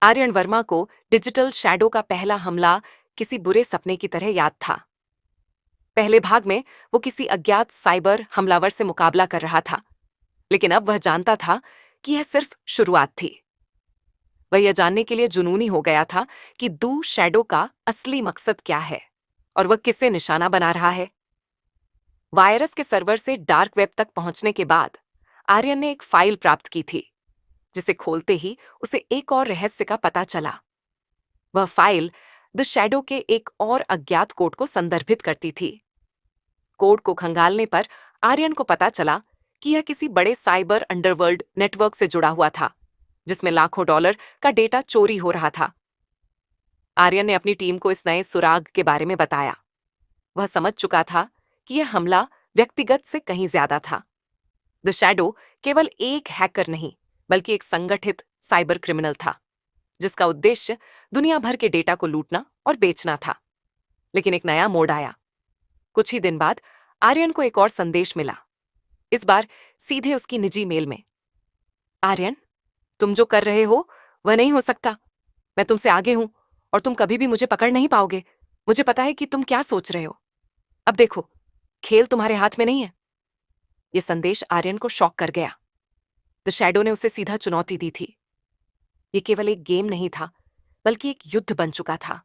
आर्यन वर्मा को digital shadow का पहला हमला किसी बुरे सपने की तरह याद था। पहले भाग में वो किसी अज्ञात साइबर हमलावर से मुकाबला कर रहा था, लेकिन अब वह जानता था कि यह सिर्फ शुरुआत थी। वह यह जानने के लिए जुनूनी हो गया था कि दू शैडो का असली मकसद क्या है और वह किसे निशाना बना रहा है। वायरस के सर्वर से डार्क वेब तक पहुंचने के बाद आर्यन ने एक फाइल प्राप्त की थी, जिसे खोलते ही उसे एक और रहस्य का पता चला। वह फाइल द शैडो के एक और अज्ञात कोड को संदर्भित करती थी। कोड को खंगालने पर आर्यन को पता चला कि यह किसी बड़े साइबर अंडरवर्ल्ड नेटवर्क से जुड़ा हुआ था, जिसमें लाखों डॉलर का डेटा चोरी हो रहा था। आर्यन ने अपनी टीम को इस नए सुराग के बारे में बताया। वह समझ चुका था कि यह हमला व्यक्तिगत से कहीं ज्यादा था। द शैडो केवल एक हैकर नहीं, बल्कि एक संगठित साइबर क्रिमिनल था, जिसका उद्देश्य दुनिया भर के डेटा को लूटना और बेचना था। लेकिन एक नया मोड़ आया। कुछ ही दिन बाद आर्यन को एक और संदेश मिला, इस बार सीधे उसकी निजी मेल में। आर्यन, तुम जो कर रहे हो वह नहीं हो सकता। मैं तुमसे आगे हूं और तुम कभी भी मुझे पकड़ नहीं पाओगे। मुझे पता है कि तुम क्या सोच रहे हो। अब देखो, खेल तुम्हारे हाथ में नहीं है। यह संदेश आर्यन को शॉक कर गया। द शैडो ने उसे सीधा चुनौती दी थी। यह केवल एक गेम नहीं था, बल्कि एक युद्ध बन चुका था।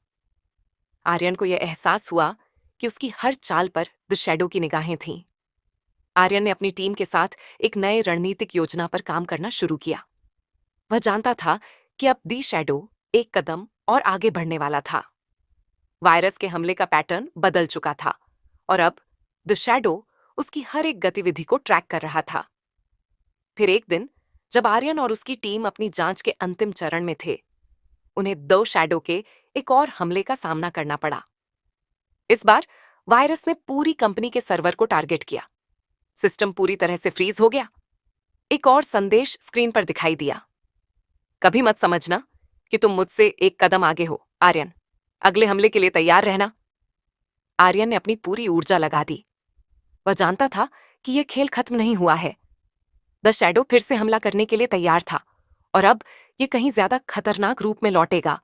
आर्यन को यह एहसास हुआ कि उसकी हर चाल पर द शैडो की निगाहें थीं। आर्यन ने अपनी टीम के साथ एक नए रणनीतिक योजना पर काम करना शुरू किया। वह जानता था कि अब द शैडो एक कदम और आगे बढ़ने वाला था। वायरस के हमले का पैटर्न बदल चुका था और अब द शैडो उसकी हर एक गतिविधि को ट्रैक कर रहा था। फिर एक दिन, जब आर्यन और उसकी टीम अपनी जांच के अंतिम चरण में थे, उन्हें द शैडो के एक और हमले का सामना करना पड़ा। इस बार वायरस ने पूरी कंपनी के सर्वर को टारगेट किया। सिस्टम पूरी तरह से फ्रीज हो गया। एक और संदेश स्क्रीन पर दिखाई दिया, कभी मत समझना कि तुम मुझसे एक कदम आगे हो, आर्यन। अगले हमले के लिए तैयार रहना। आर्यन ने अपनी पूरी ऊर्जा लगा दी। वह जानता था कि यह खेल खत्म नहीं हुआ है। द शैडो फिर से हमला करने के लिए तैयार था और अब यह कहीं ज्यादा खतरनाक रूप में लौटेगा।